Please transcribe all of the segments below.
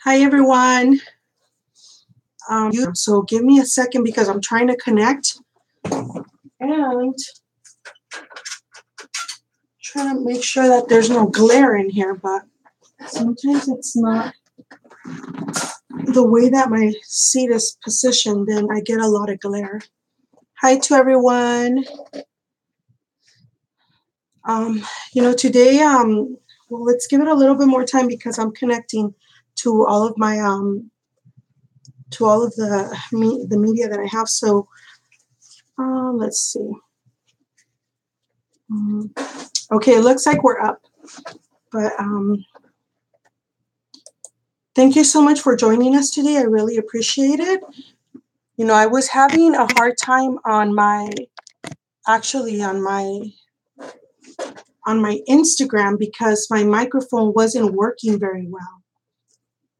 Hi, everyone. So give me a second because I'm trying to connect and trying to make sure that there's no glare in here, but sometimes it's not the way that my seat is positioned, then I get a lot of glare. Hi to everyone. Today, well, let's give it a little bit more time because I'm connecting to all of my to all of the media that I have. So let's see. Okay, it looks like we're up, but thank you so much for joining us today. I really appreciate it. I was having a hard time on my Instagram because my microphone wasn't working very well.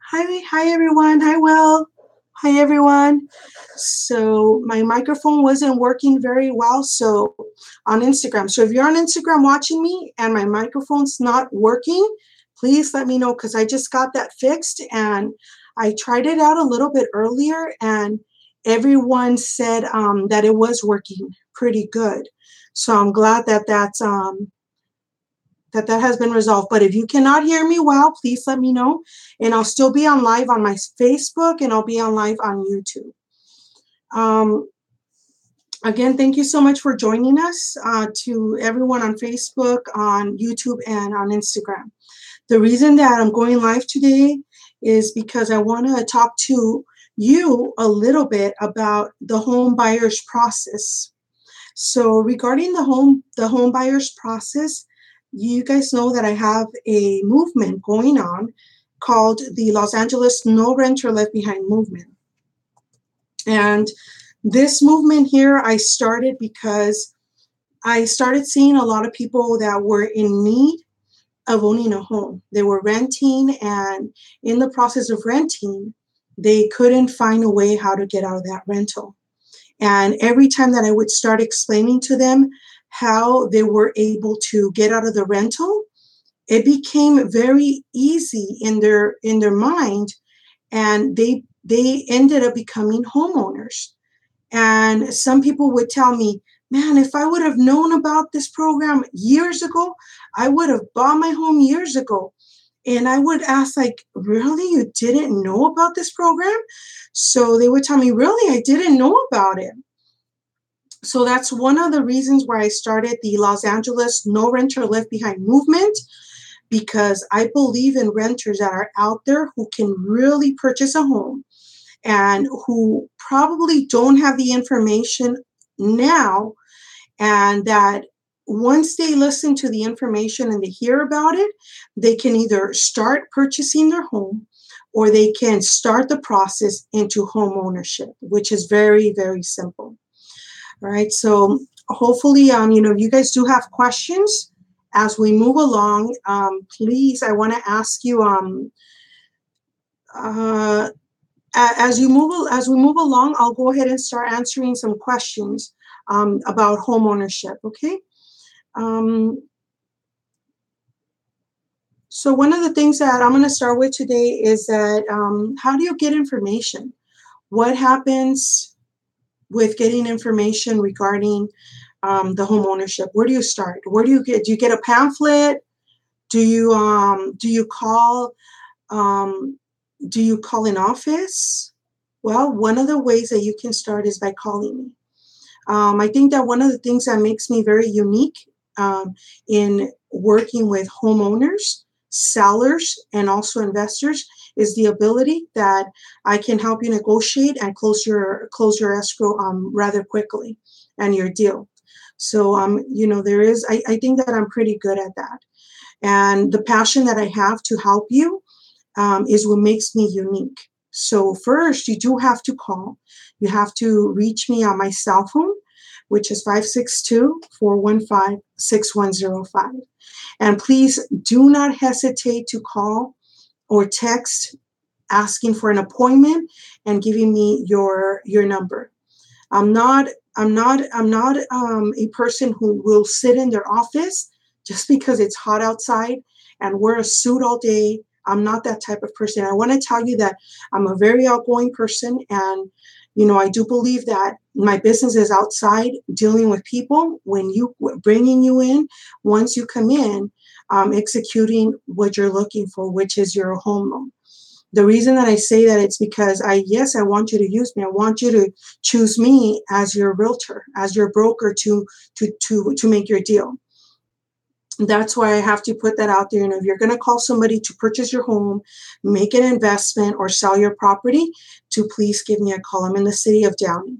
Hi everyone. Hi Will. Hi everyone. So my microphone wasn't working very well so on Instagram. So if you're on Instagram watching me and my microphone's not working, please let me know because I just got that fixed and I tried it out a little bit earlier and everyone said that it was working pretty good. So I'm glad that that has been resolved. But if you cannot hear me well, please let me know. And I'll still be on live on my Facebook and I'll be on live on YouTube. Again, thank you so much for joining us, to everyone on Facebook, on YouTube, and on Instagram. The reason that I'm going live today is because I want to talk to you a little bit about the home buyer's process. So regarding the home buyer's process, you guys know that I have a movement going on called the Los Angeles No Renter Left Behind movement. And this movement here, I started because I started seeing a lot of people that were in need of owning a home. They were renting, and in the process of renting, they couldn't find a way how to get out of that rental. And every time that I would start explaining to them how they were able to get out of the rental, it became very easy in their mind, and they ended up becoming homeowners. And some people would tell me, man, if I would have known about this program years ago, I would have bought my home years ago. And I would ask, like, really? You didn't know about this program? So they would tell me, really, I didn't know about it. So that's one of the reasons why I started the Los Angeles No Renter Left Behind movement, because I believe in renters that are out there who can really purchase a home and who probably don't have the information now, and that once they listen to the information and they hear about it, they can either start purchasing their home or they can start the process into home ownership, which is very, very simple. All right. So hopefully, you guys do have questions as we move along. Please, I want to ask you, as we move along, I'll go ahead and start answering some questions about home ownership. Okay. So one of the things that I'm going to start with today is that how do you get information? What happens with getting information regarding the home ownership? Where do you start? Where do you get a pamphlet? Do you call an office? Well, one of the ways that you can start is by calling me. I think that one of the things that makes me very unique in working with homeowners, sellers, and also investors is the ability that I can help you negotiate and close your escrow rather quickly and your deal. So I think that I'm pretty good at that. And the passion that I have to help you is what makes me unique. So first, you do have to call. You have to reach me on my cell phone, which is 562-415-6105. And please do not hesitate to call or text asking for an appointment and giving me your number. I'm not a person who will sit in their office just because it's hot outside and wear a suit all day, I'm not that type of person. I want to tell you that I'm a very outgoing person, and I do believe that my business is outside dealing with people. When you bringing you in, once you come in, executing what you're looking for, which is your home loan. The reason that I say that, it's because I want you to use me. I want you to choose me as your realtor, as your broker to make your deal. That's why I have to put that out there. If you're going to call somebody to purchase your home, make an investment, or sell your property, to please give me a call. I'm in the city of Downey.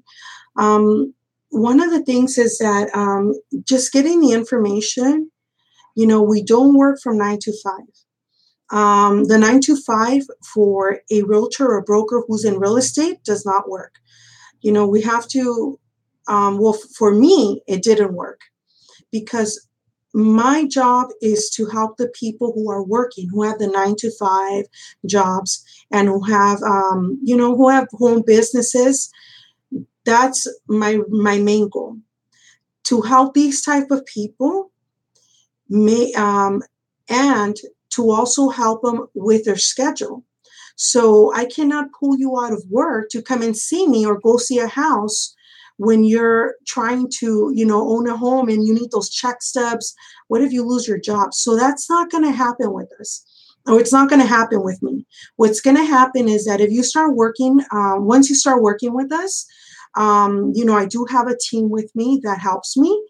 One of the things is that just getting the information, we don't work from 9 to 5. The 9 to 5 for a realtor or broker who's in real estate does not work. We have to, well, for me, it didn't work, because my job is to help the people who are working, who have the 9 to 5 jobs, and who have, who have home businesses. That's my main goal, to help these type of people, and to also help them with their schedule. So I cannot pull you out of work to come and see me or go see a house when you're trying to, own a home and you need those check stubs. What if you lose your job? So that's not going to happen with us. Or it's not going to happen with me. What's going to happen is that if you start working, once you start working with us, I do have a team with me that helps me.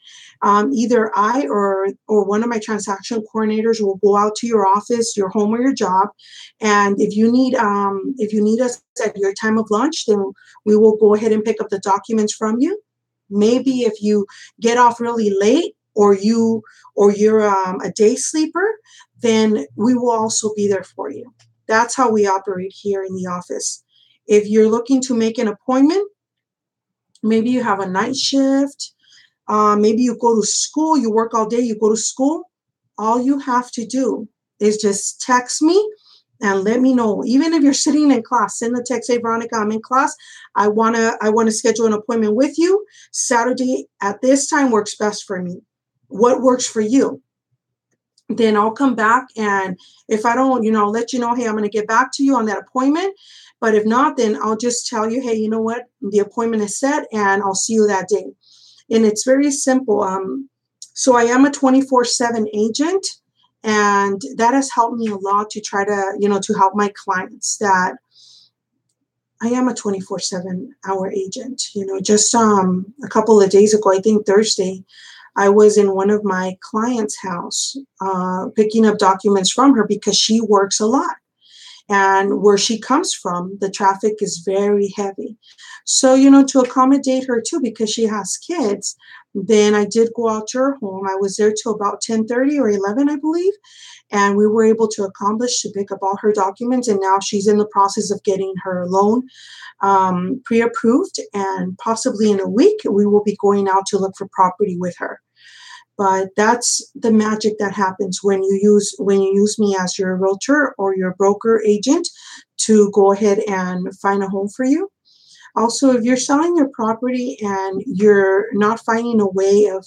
Either I or one of my transaction coordinators will go out to your office, your home, or your job. And if you need us at your time of lunch, then we will go ahead and pick up the documents from you. Maybe if you get off really late, or you're a day sleeper, then we will also be there for you. That's how we operate here in the office. If you're looking to make an appointment, maybe you have a night shift, maybe you go to school, you work all day, you go to school, all you have to do is just text me and let me know. Even if you're sitting in class, send the text, "Hey, Veronica, I'm in class. I wanna schedule an appointment with you. Saturday at this time works best for me. What works for you?" Then I'll come back, and if I don't, I'll let you know, "Hey, I'm going to get back to you on that appointment." But if not, then I'll just tell you, "Hey, you know what? The appointment is set, and I'll see you that day." And it's very simple. So I am a 24/7 agent, and that has helped me a lot to try to, to help my clients, that I am a 24/7 hour agent. Just a couple of days ago, I think Thursday, I was in one of my clients' house, picking up documents from her, because she works a lot. And where she comes from, the traffic is very heavy. So, to accommodate her too, because she has kids, then I did go out to her home. I was there till about 10:30 or 11, I believe. And we were able to accomplish to pick up all her documents. And now she's in the process of getting her loan pre-approved. And possibly in a week, we will be going out to look for property with her. But that's the magic that happens when you use me as your realtor or your broker agent to go ahead and find a home for you. Also, if you're selling your property and you're not finding a way of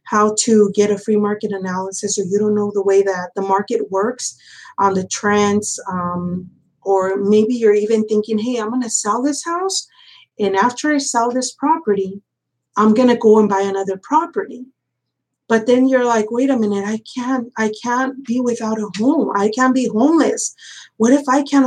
how to get a free market analysis, or you don't know the way that the market works on the trends, or maybe you're even thinking, "Hey, I'm going to sell this house, and after I sell this property, I'm going to go and buy another property." But then you're like, "Wait a minute, I can't be without a home. I can't be homeless. What if I can't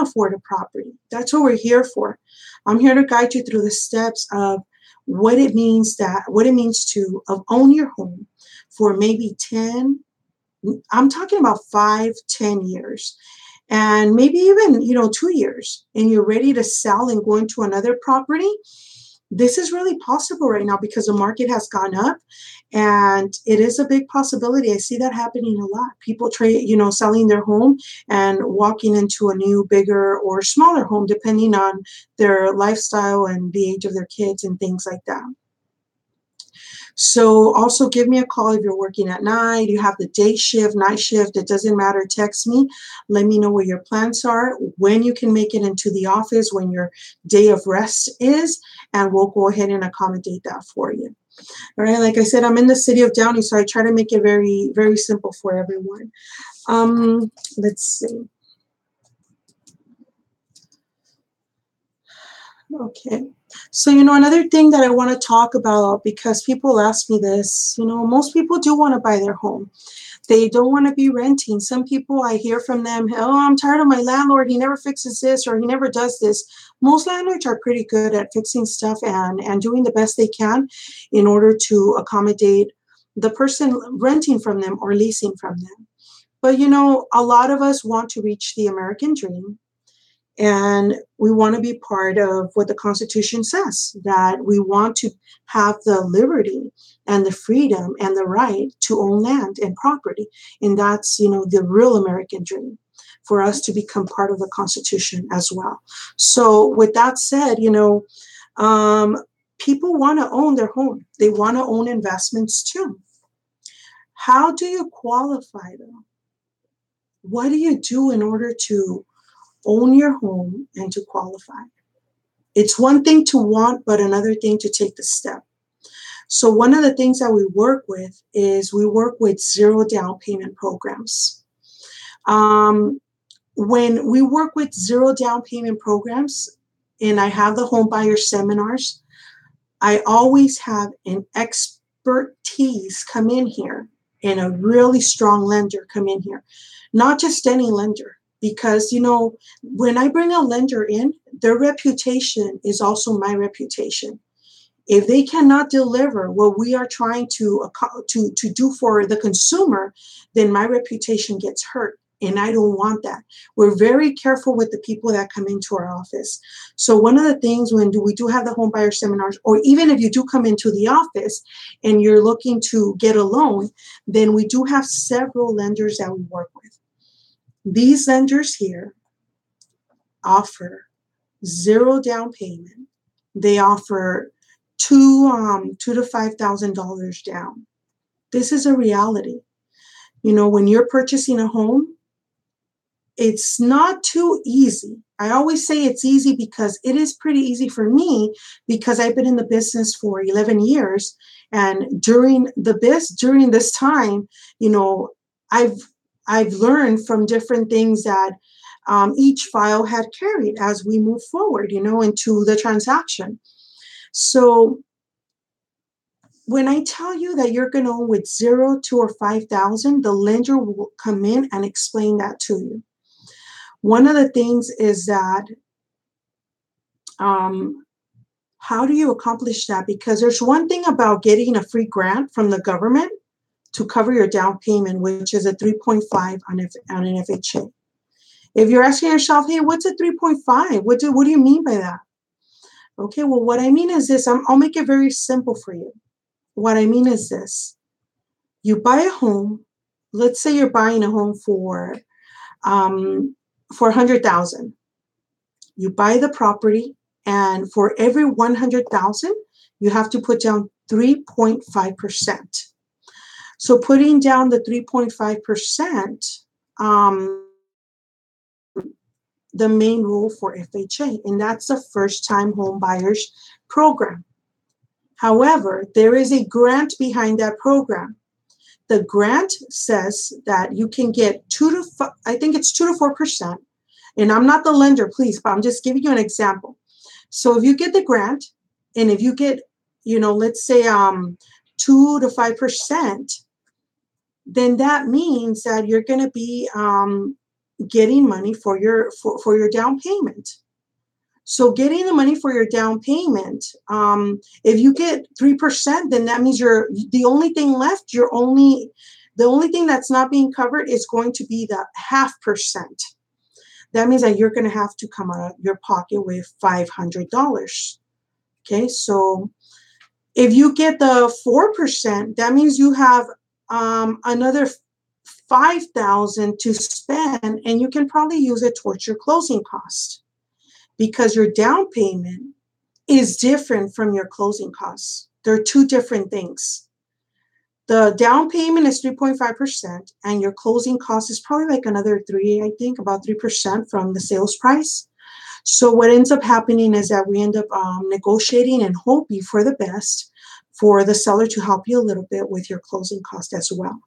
afford a property?" That's what we're here for. I'm here to guide you through the steps of what it means to own your home for maybe 10, I'm talking about 5, 10 years, and maybe even, 2 years, and you're ready to sell and go into another property. This is really possible right now because the market has gone up, and it is a big possibility. I see that happening a lot. People trade, selling their home and walking into a new, bigger or smaller home, depending on their lifestyle and the age of their kids and things like that. So also give me a call if you're working at night, you have the day shift, night shift, it doesn't matter. Text me. Let me know what your plans are, when you can make it into the office, when your day of rest is, and we'll go ahead and accommodate that for you. All right. Like I said, I'm in the city of Downey, so I try to make it very, very simple for everyone. Let's see. Okay. So, another thing that I want to talk about, because people ask me this, most people do want to buy their home. They don't want to be renting. Some people, I hear from them, oh, I'm tired of my landlord. He never fixes this or he never does this. Most landlords are pretty good at fixing stuff and doing the best they can in order to accommodate the person renting from them or leasing from them. But, a lot of us want to reach the American dream. And we want to be part of what the Constitution says, that we want to have the liberty and the freedom and the right to own land and property. And that's, the real American dream, for us to become part of the Constitution as well. So with that said, people want to own their home. They want to own investments too. How do you qualify though? What do you do in order to own your home and to qualify? It's one thing to want, but another thing to take the step. So one of the things that we work with is we work with zero down payment programs. When we work with zero down payment programs, and I have the home buyer seminars, I always have an expertise come in here and a really strong lender come in here, not just any lender. Because, when I bring a lender in, their reputation is also my reputation. If they cannot deliver what we are trying to do for the consumer, then my reputation gets hurt. And I don't want that. We're very careful with the people that come into our office. So one of the things when we do have the home buyer seminars, or even if you do come into the office and you're looking to get a loan, then we do have several lenders that we work with. These lenders here offer zero down payment. They offer $2,000 to $5,000 down. This is a reality. When you're purchasing a home, it's not too easy. I always say it's easy because it is pretty easy for me, because I've been in the business for 11 years. And during this time, I've learned from different things that each file had carried as we move forward, into the transaction. So when I tell you that you're going to own with 0 to or 5,000, the lender will come in and explain that to you. One of the things is that how do you accomplish that? Because there's one thing about getting a free grant from the government to cover your down payment, which is a 3.5 on an FHA. If you're asking yourself, hey, what's a 3.5? What do you mean by that? Okay, well, what I mean is this. I'll make it very simple for you. What I mean is this. You buy a home. Let's say you're buying a home for $100,000. You buy the property, and for every $100,000, you have to put down 3.5%. So putting down the 3.5%, the main rule for FHA, and that's the first-time home buyers program. However, there is a grant behind that program. The grant says that you can get 2 to 4%. And I'm not the lender, please, but I'm just giving you an example. So if you get the grant, and if you get, let's say 2 to 5%, then that means that you're going to be getting money for your down payment. So getting the money for your down payment, if you get 3%, then that means the only thing left. The only thing that's not being covered is going to be the 0.5%. That means that you're going to have to come out of your pocket with $500. Okay, so if you get the 4%, that means you have another $5,000 to spend, and you can probably use it towards your closing cost, because your down payment is different from your closing costs. They're two different things. The down payment is 3.5%, and your closing cost is probably like another about 3% from the sales price. So what ends up happening is that we end up negotiating and hoping for the best for the seller to help you a little bit with your closing cost as well.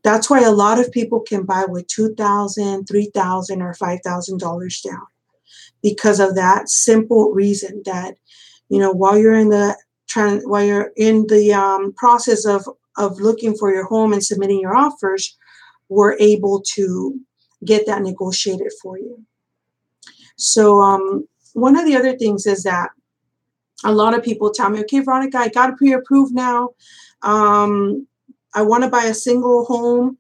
That's why a lot of people can buy with $2,000, $3,000, or $5,000 down, because of that simple reason that, while you're in the process of looking for your home and submitting your offers, we're able to get that negotiated for you. So one of the other things is that a lot of people tell me, okay, Veronica, I got it pre-approved now. I want to buy a single home.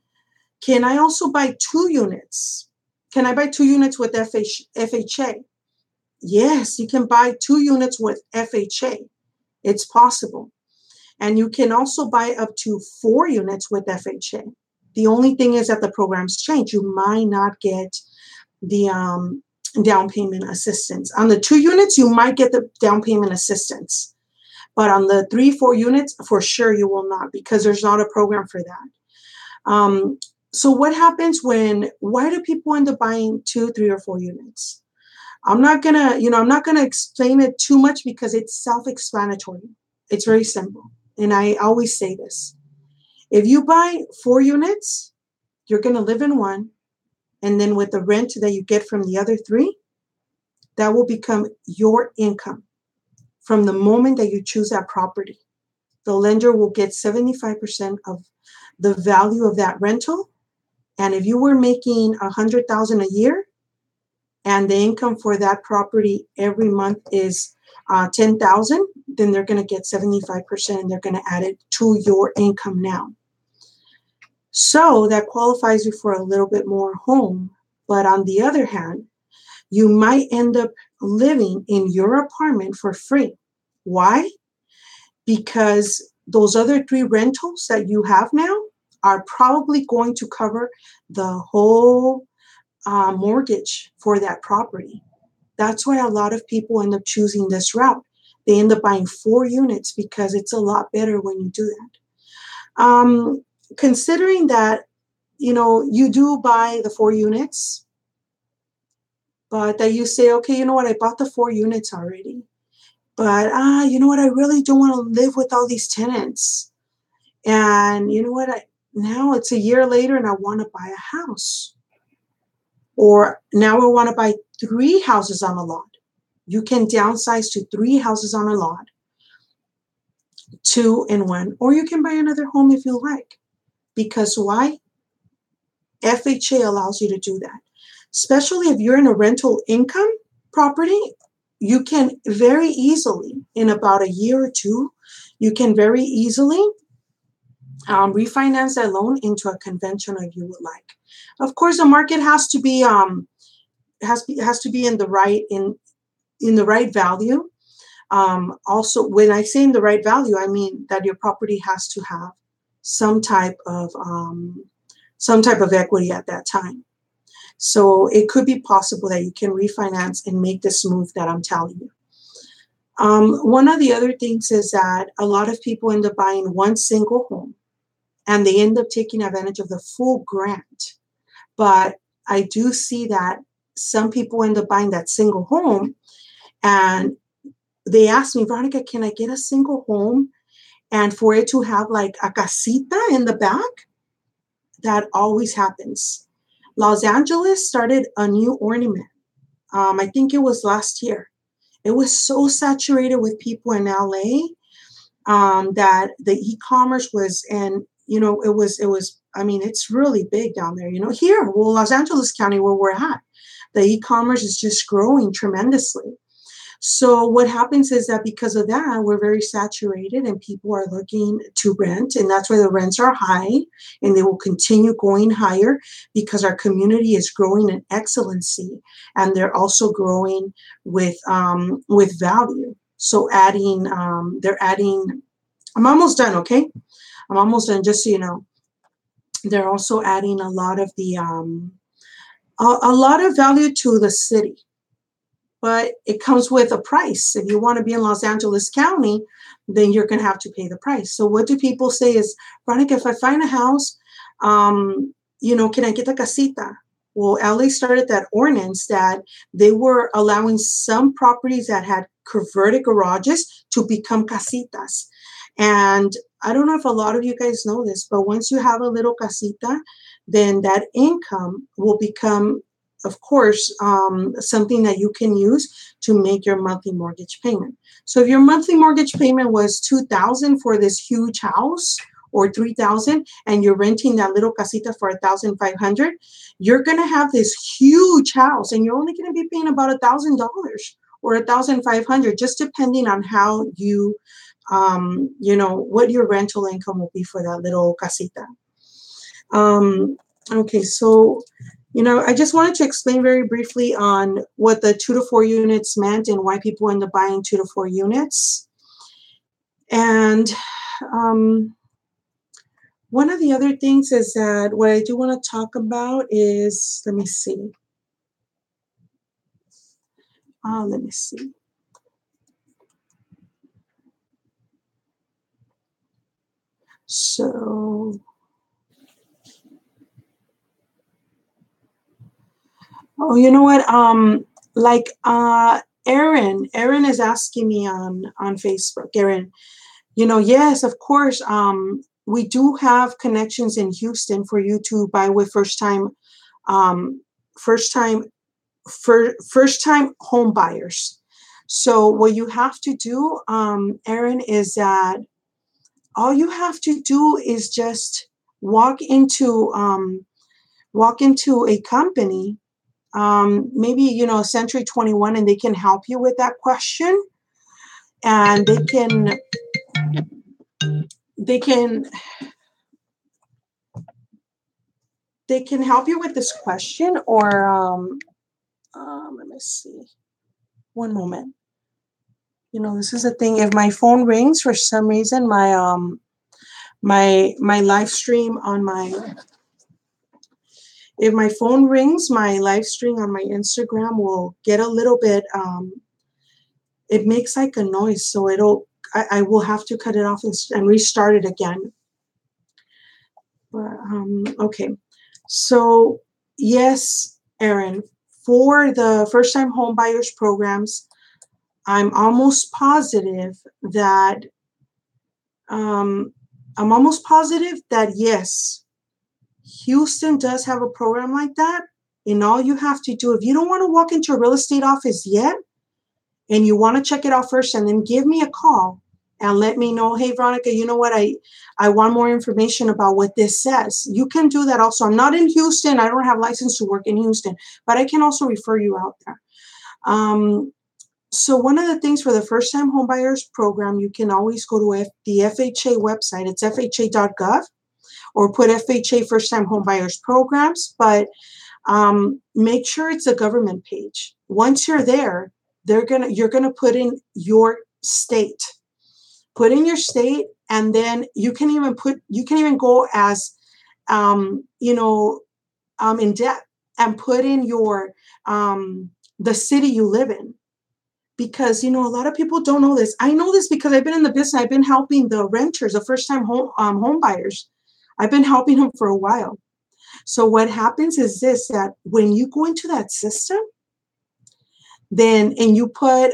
Can I also buy 2 units? Can I buy 2 units with FHA? Yes, you can buy 2 units with FHA. It's possible. And you can also buy up to 4 units with FHA. The only thing is that the programs change. You might not get the down payment assistance. On the 2 units, you might get the down payment assistance. But on the 3, 4 units, for sure you will not, because there's not a program for that. So what happens why do people end up buying 2, 3, or 4 units? I'm not gonna explain it too much because it's self-explanatory. It's very simple. And I always say this. If you buy 4 units, you're gonna live in one, and then with the rent that you get from the other 3, that will become your income from the moment that you choose that property. The lender will get 75% of the value of that rental. And if you were making $100,000 a year, and the income for that property every month is $10,000, then they're going to get 75%, and they're going to add it to your income now. So that qualifies you for a little bit more home. But on the other hand, you might end up living in your apartment for free. Why? Because those other 3 rentals that you have now are probably going to cover the whole mortgage for that property. That's why a lot of people end up choosing this route. They end up buying 4 units because it's a lot better when you do that. Considering that, you do buy the 4 units, but that you say, okay, you know what, I bought the 4 units already, but you know what, I really don't want to live with all these tenants. And you know what, now it's a year later and I want to buy a house. Or now I want to buy 3 houses on a lot. You can downsize to 3 houses on a lot, 2 in 1, or you can buy another home if you like. Because why? FHA allows you to do that. Especially if you're in a rental income property, you can very easily, in about a year or 2, you can very easily refinance that loan into a conventional if you would like. Of course, the market has to be has to be in the right value. Also, when I say in the right value, I mean that your property has to have some type of equity at that time. So it could be possible that you can refinance and make this move that I'm telling you. One of the other things is that a lot of people end up buying one single home, and they end up taking advantage of the full grant. But I do see that some people end up buying that single home, and they ask me, Veronica, can I get a single home and for it to have like a casita in the back? That always happens. Los Angeles started a new ornament. I think it was last year. It was so saturated with people in LA that the e-commerce was, and it was. I mean, it's really big down there. Here, Los Angeles County, where we're at, the e-commerce is just growing tremendously. So what happens is that because of that, we're very saturated and people are looking to rent, and that's why the rents are high, and they will continue going higher because our community is growing in excellency, and they're also growing with value. So they're adding. I'm almost done. Okay, I'm almost done. Just so you know, they're also adding a lot of the a lot of value to the city. But it comes with a price. If you want to be in Los Angeles County, then you're going to have to pay the price. So what do people say is, Veronica, if I find a house, can I get a casita? Well, LA started that ordinance that they were allowing some properties that had converted garages to become casitas. And I don't know if a lot of you guys know this, but once you have a little casita, then that income will become, of course, something that you can use to make your monthly mortgage payment. So if your monthly mortgage payment was $2,000 for this huge house, or $3,000, and you're renting that little casita for $1,500, you're gonna have this huge house, and you're only gonna be paying about $1,000 or $1,500, just depending on how you, what your rental income will be for that little casita. Okay, so I just wanted to explain very briefly on what the 2 to 4 units meant and why people end up buying 2 to 4 units. And one of the other things is that what I do want to talk about is, let me see. So, oh, you know what? Erin is asking me on Facebook. Erin, yes, of course. We do have connections in Houston for you to buy with first time home buyers. So what you have to do, Erin, is that all you have to do is just walk into a company, maybe Century 21, and they can help you with that question, and they can help you with this question. Or let me see, one moment. This is the thing. If my phone rings for some reason, my live stream on if my phone rings, my live stream on my Instagram will get a little bit, it makes like a noise. So I will have to cut it off and restart it again. But, okay. So yes, Erin, for the first time home buyers programs, I'm almost positive that yes, Houston does have a program like that. And all you have to do, if you don't want to walk into a real estate office yet, and you want to check it out first, and then give me a call and let me know, hey, Veronica, you know what? I want more information about what this says. You can do that also. I'm not in Houston. I don't have license to work in Houston, but I can also refer you out there. So one of the things for the first time homebuyers program, you can always go to the FHA website. It's fha.gov, or put FHA first time homebuyers programs, but make sure it's a government page. Once you're there, you're gonna put in your state. Put in your state, and then you can even go as in depth and put in your the city you live in. Because a lot of people don't know this. I know this because I've been in the business. I've been helping the renters, the first time home buyers. I've been helping them for a while. So what happens is this, that when you go into that system, and you put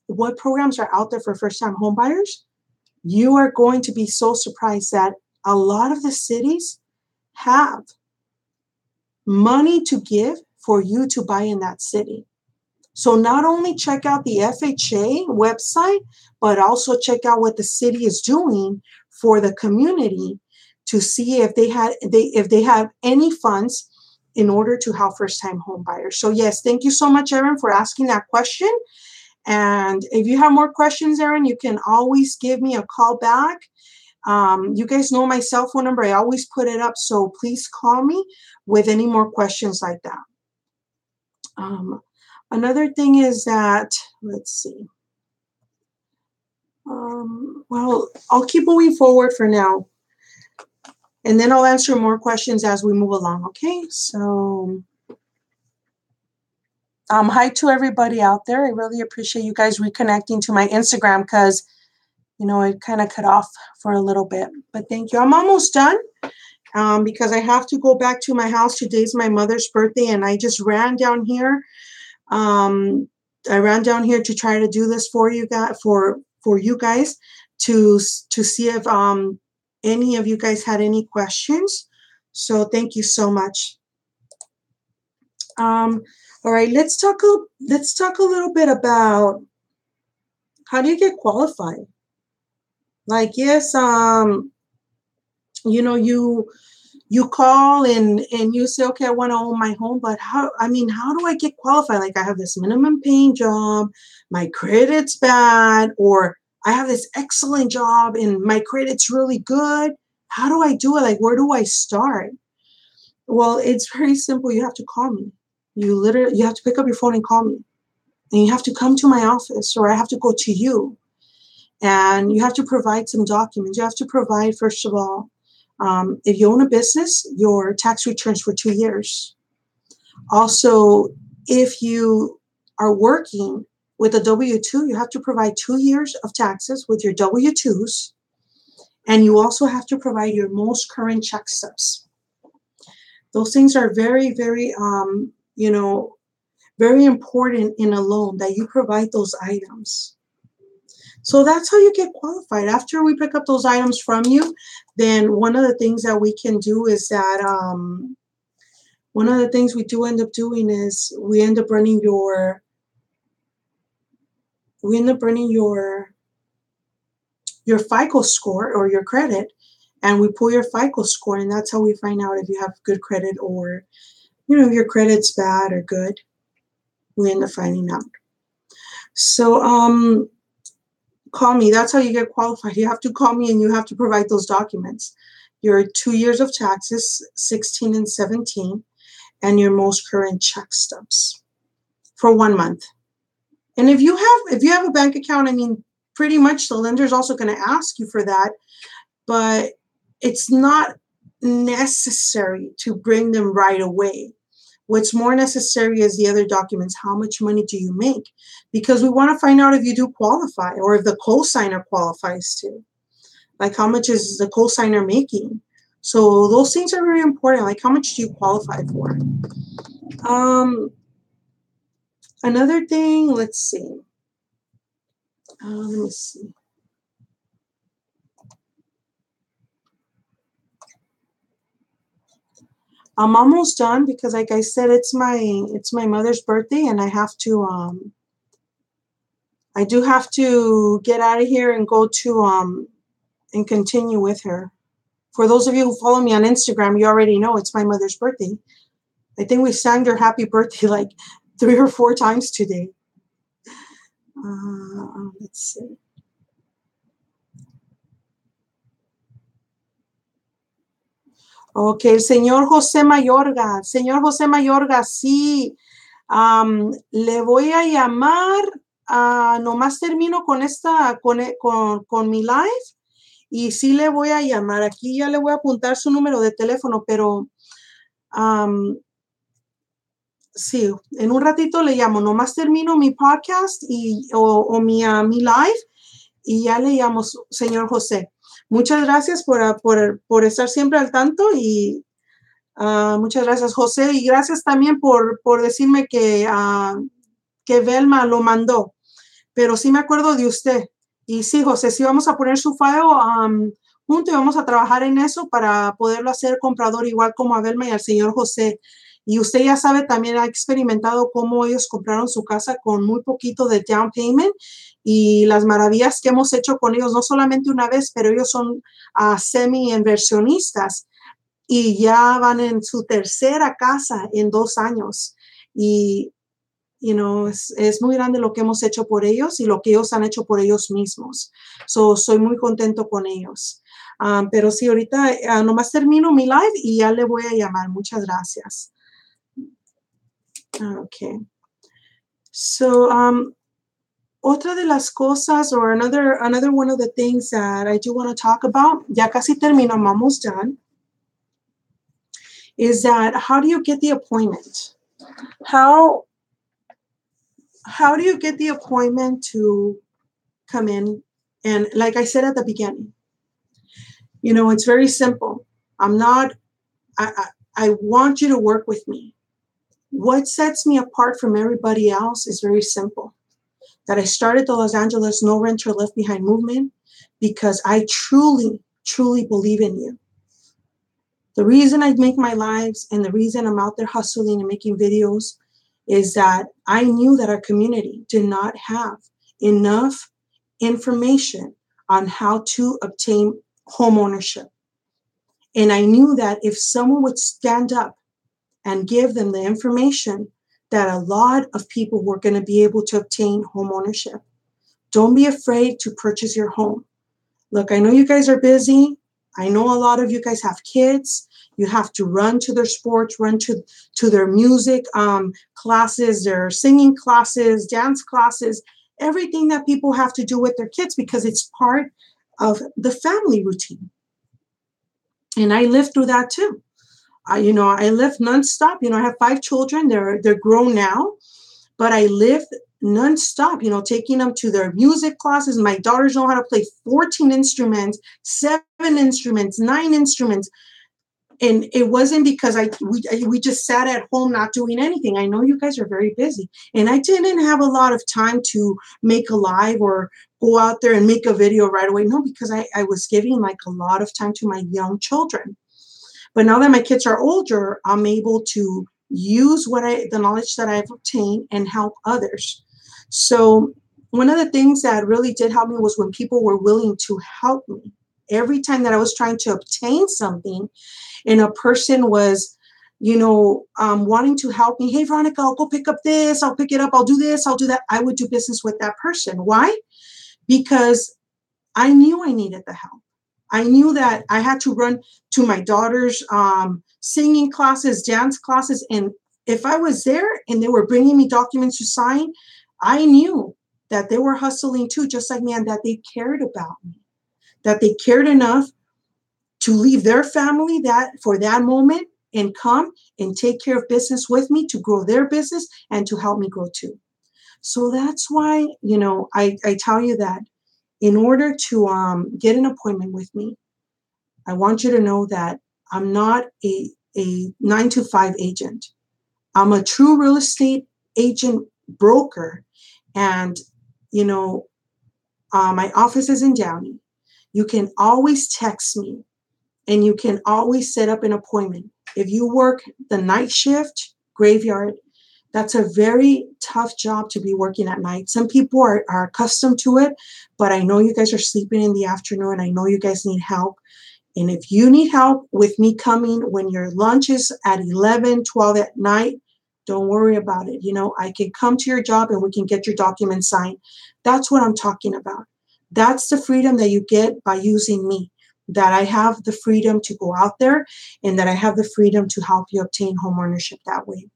what programs are out there for first time home buyers, you are going to be so surprised that a lot of the cities have money to give for you to buy in that city. So not only check out the FHA website, but also check out what the city is doing for the community to see if they have any funds in order to help first-time home buyers. So yes, thank you so much, Erin, for asking that question. And if you have more questions, Erin, you can always give me a call back. You guys know my cell phone number. I always put it up, so please call me with any more questions like that. Another thing is that, let's see. Well, I'll keep moving forward for now, and then I'll answer more questions as we move along, okay? So, hi to everybody out there. I really appreciate you guys reconnecting to my Instagram because, it kind of cut off for a little bit. But thank you. I'm almost done because I have to go back to my house. Today's my mother's birthday, and I just ran down here. I ran down here to try to do this for you guys, for you guys, to see if any of you guys had any questions. So thank you so much. All right, let's talk a little bit about how do you get qualified. Like, yes, you call and you say, okay, I want to own my home, but how do I get qualified? Like, I have this minimum paying job, my credit's bad, or I have this excellent job and my credit's really good. How do I do it? Like, where do I start? Well, it's very simple. You have to call me. You have to pick up your phone and call me. And you have to come to my office, or I have to go to you. And you have to provide some documents. You have to provide, first of all, if you own a business, your tax returns for 2 years. Also, if you are working with a W-2, you have to provide 2 years of taxes with your W-2s. And you also have to provide your most current check stubs. Those things are very, very, very important in a loan, that you provide those items. So that's how you get qualified. After we pick up those items from you, then one of the things that we can do is that one of the things we do end up doing is we end up running your FICO score or your credit, and we pull your FICO score, and that's how we find out if you have good credit or, if your credit's bad or good. We end up finding out. So call me. That's how you get qualified. You have to call me and you have to provide those documents. Your 2 years of taxes, 16 and 17, and your most current check stubs for 1 month. And if you have a bank account, pretty much the lender's also going to ask you for that, but it's not necessary to bring them right away. What's more necessary is the other documents. How much money do you make? Because we want to find out if you do qualify, or if the cosigner qualifies too. Like, how much is the cosigner making? So those things are very important. Like, how much do you qualify for? Another thing, let's see. Let me see. I'm almost done because, like I said, it's my mother's birthday, and I do have to get out of here and go to and continue with her. For those of you who follow me on Instagram, you already know it's my mother's birthday. I think we sang her happy birthday like 3 or 4 times today. Let's see. Ok, señor José Mayorga. Señor José Mayorga, sí. Le voy a llamar. Nomás termino con con mi live. Y sí le voy a llamar. Aquí ya le voy a apuntar su número de teléfono, pero sí, en un ratito le llamo. Nomás termino mi podcast o mi live y ya le llamo, señor José. Muchas gracias por estar siempre al tanto y muchas gracias, José. Y gracias también por decirme que Velma lo mandó. Pero sí me acuerdo de usted. Y sí, José, sí vamos a poner su file junto y vamos a trabajar en eso para poderlo hacer comprador igual como a Velma y al señor José. Y usted ya sabe, también ha experimentado cómo ellos compraron su casa con muy poquito de down payment y las maravillas que hemos hecho con ellos, no solamente una vez, pero ellos son semi-inversionistas y ya van en su tercera casa en 2 años. Y es muy grande lo que hemos hecho por ellos y lo que ellos han hecho por ellos mismos. Soy muy contento con ellos. Pero sí, ahorita nomás termino mi live y ya le voy a llamar. Muchas gracias. Okay. So, otra de las cosas, or another one of the things that I do want to talk about, ya casi termino, I'm almost done, is that how do you get the appointment? How do you get the appointment to come in? And like I said at the beginning, it's very simple. I want you to work with me. What sets me apart from everybody else is very simple. That I started the Los Angeles No Renter Left Behind movement, because I truly, truly believe in you. The reason I make my lives and the reason I'm out there hustling and making videos is that I knew that our community did not have enough information on how to obtain home ownership. And I knew that if someone would stand up and give them the information, that a lot of people were going to be able to obtain home ownership. Don't be afraid to purchase your home. Look, I know you guys are busy. I know a lot of you guys have kids. You have to run to their sports, run to their music classes, their singing classes, dance classes, everything that people have to do with their kids because it's part of the family routine. And I lived through that too. I lived nonstop. I have 5 children. They're grown now, but I lived nonstop, taking them to their music classes. My daughters know how to play 14 instruments, 7 instruments, 9 instruments. And it wasn't because we just sat at home not doing anything. I know you guys are very busy. And I didn't have a lot of time to make a live or go out there and make a video right away. No, because I was giving like a lot of time to my young children. But now that my kids are older, I'm able to use the knowledge that I've obtained and help others. So one of the things that really did help me was when people were willing to help me. Every time that I was trying to obtain something and a person was, wanting to help me, hey, Veronica, I'll go pick up this, I'll pick it up, I'll do this, I'll do that. I would do business with that person. Why? Because I knew I needed the help. I knew that I had to run to my daughter's singing classes, dance classes. And if I was there and they were bringing me documents to sign, I knew that they were hustling too, just like me, and that they cared about me, that they cared enough to leave their family for that moment and come and take care of business with me to grow their business and to help me grow too. So that's why, I tell you that in order to get an appointment with me, I want you to know that I'm not a 9-to-5 agent. I'm a true real estate agent broker. And, my office is in Downey. You can always text me and you can always set up an appointment. If you work the night shift, graveyard, that's a very tough job to be working at night. Some people are accustomed to it, but I know you guys are sleeping in the afternoon. I know you guys need help. And if you need help with me coming when your lunch is at 11, 12 at night, don't worry about it. I can come to your job and we can get your documents signed. That's what I'm talking about. That's the freedom that you get by using me, that I have the freedom to go out there and that I have the freedom to help you obtain home ownership that way.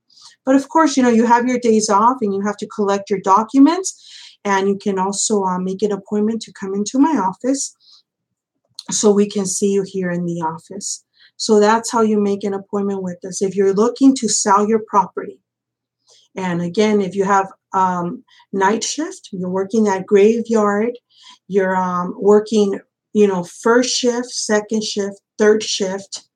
But of course, you have your days off and you have to collect your documents, and you can also make an appointment to come into my office so we can see you here in the office. So that's how you make an appointment with us. If you're looking to sell your property, and again, if you have night shift, you're working that graveyard, you're working, first shift, second shift, third shift,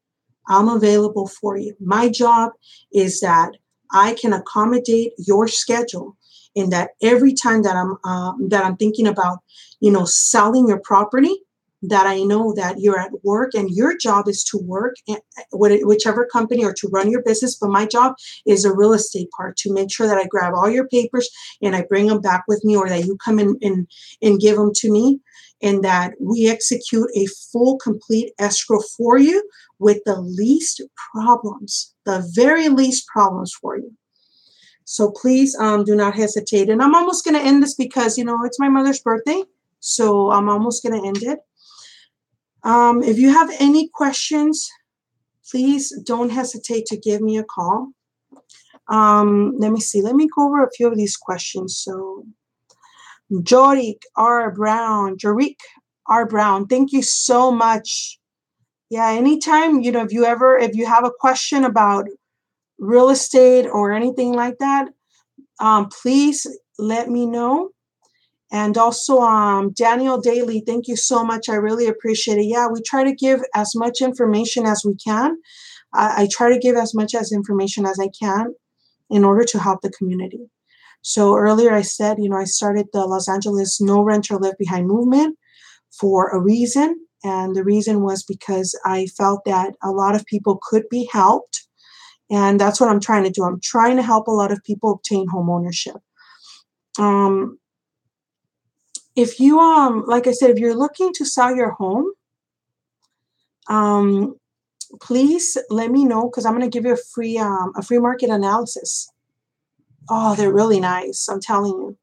I'm available for you. My job is that I can accommodate your schedule, in that every time that I'm thinking about, selling your property, that I know that you're at work and your job is to work in whichever company or to run your business. But my job is a real estate part, to make sure that I grab all your papers and I bring them back with me, or that you come in and give them to me, and that we execute a full, complete escrow for you with the least problems, the very least problems for you. So please do not hesitate. And I'm almost going to end this because, it's my mother's birthday. So I'm almost going to end it. If you have any questions, please don't hesitate to give me a call. Let me see. Let me go over a few of these questions. So Jorik R. Brown, thank you so much. Yeah, anytime, if you have a question about real estate or anything like that, please let me know. And also, Daniel Daly, thank you so much. I really appreciate it. Yeah, we try to give as much information as we can. I try to give as much information as I can in order to help the community. So earlier I said, I started the Los Angeles No Renter Left Behind movement for a reason. And the reason was because I felt that a lot of people could be helped. And that's what I'm trying to do. I'm trying to help a lot of people obtain home ownership. If you, like I said, if you're looking to sell your home, please let me know, because I'm going to give you a free market analysis. Oh, they're really nice. I'm telling you,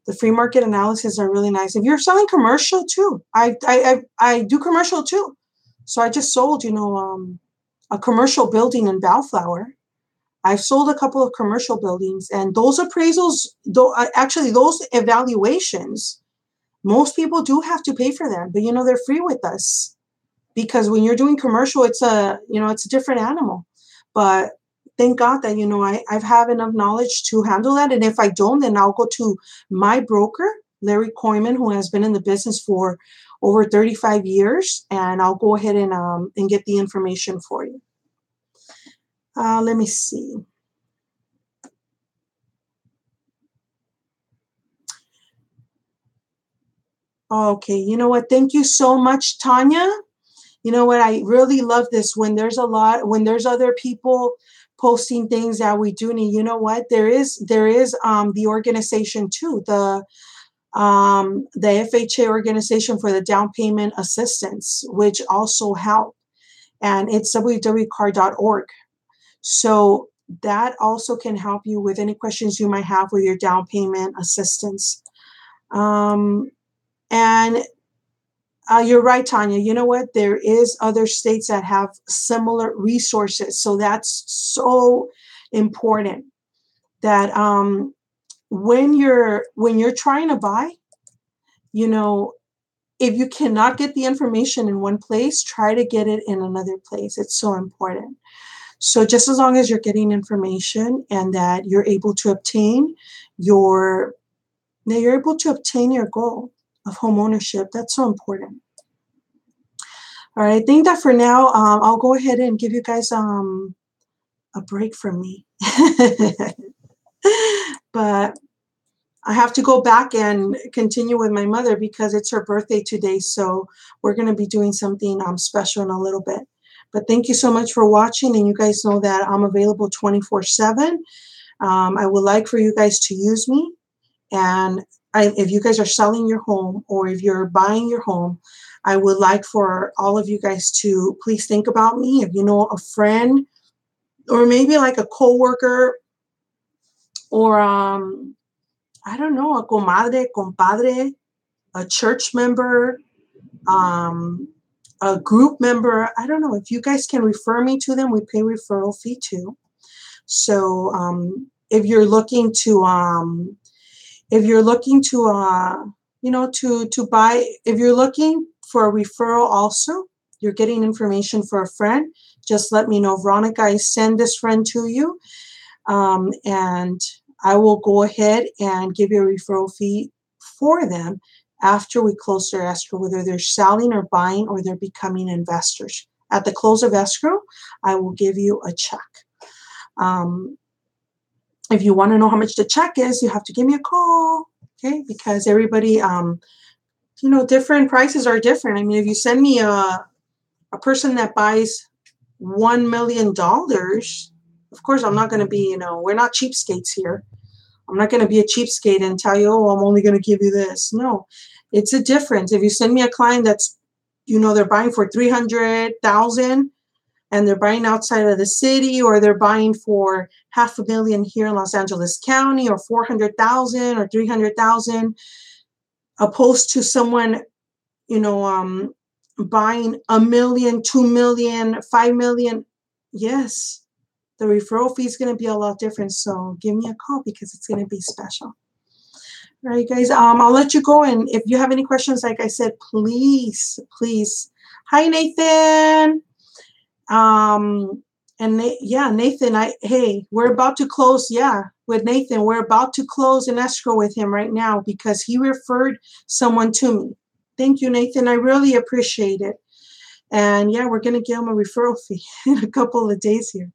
the free market analysis are really nice. If you're selling commercial too, I do commercial too. So I just sold, a commercial building in Bellflower. I've sold a couple of commercial buildings, and those appraisals, actually those evaluations, most people do have to pay for them, but they're free with us, because when you're doing commercial, it's a different animal. But thank God that I've have enough knowledge to handle that. And if I don't, then I'll go to my broker, Larry Koyman, who has been in the business for over 35 years, and I'll go ahead and get the information for you. Let me see. Okay, you know what? Thank you so much, Tanya. You know what? I really love this when there's other people posting things that we do need. You know what? There is the organization too, the FHA organization for the down payment assistance, which also help, and it's www.car.org. So that also can help you with any questions you might have with your down payment assistance. And you're right, Tanya. You know what? There is other states that have similar resources. So that's so important that when you're trying to buy, if you cannot get the information in one place, try to get it in another place. It's so important. So just as long as you're getting information and that you're able to obtain your goal of home ownership, that's so important. All right, I think that for now, I'll go ahead and give you guys a break from me. But I have to go back and continue with my mother because it's her birthday today. So we're going to be doing something special in a little bit. But thank you so much for watching. And you guys know that I'm available 24/7. I would like for you guys to use me. And if you guys are selling your home or if you're buying your home, I would like for all of you guys to please think about me. If you know a friend or maybe like a coworker or I don't know, a comadre, compadre, a church member, a group member. I don't know. If you guys can refer me to them, we pay referral fee too. So if you're looking to to buy, if you're looking for a referral also, you're getting information for a friend, just let me know. Veronica, I send this friend to you, and I will go ahead and give you a referral fee for them after we close their escrow, whether they're selling or buying or they're becoming investors. At the close of escrow, I will give you a check. If you want to know how much the check is, you have to give me a call, okay? Because everybody, different prices are different. I mean, if you send me a person that buys $1 million, of course, I'm not going to be, we're not cheapskates here. I'm not going to be a cheapskate and tell you, oh, I'm only going to give you this. No, it's a difference. If you send me a client that's, they're buying for $300,000 and they're buying outside of the city, or they're buying for $500,000 here in Los Angeles County, or $400,000 or $300,000, opposed to someone, buying $1 million, $2 million, $5 million. Yes, the referral fee is going to be a lot different. So give me a call because it's going to be special. All right, guys, I'll let you go. And if you have any questions, like I said, please. Hi, Nathan. Nathan, we're about to close. Yeah, with Nathan, we're about to close an escrow with him right now because he referred someone to me. Thank you, Nathan. I really appreciate it. And yeah, we're going to give him a referral fee in a couple of days here.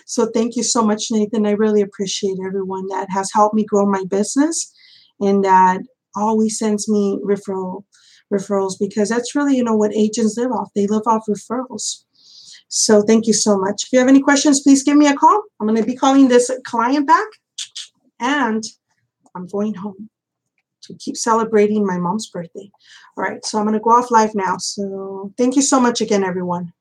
So thank you so much, Nathan. I really appreciate everyone that has helped me grow my business and that always sends me referral referrals, because that's really, what agents live off. They live off referrals. So thank you so much. If you have any questions, please give me a call. I'm going to be calling this client back, and I'm going home to keep celebrating my mom's birthday. All right, so I'm going to go off live now. So thank you so much again, everyone.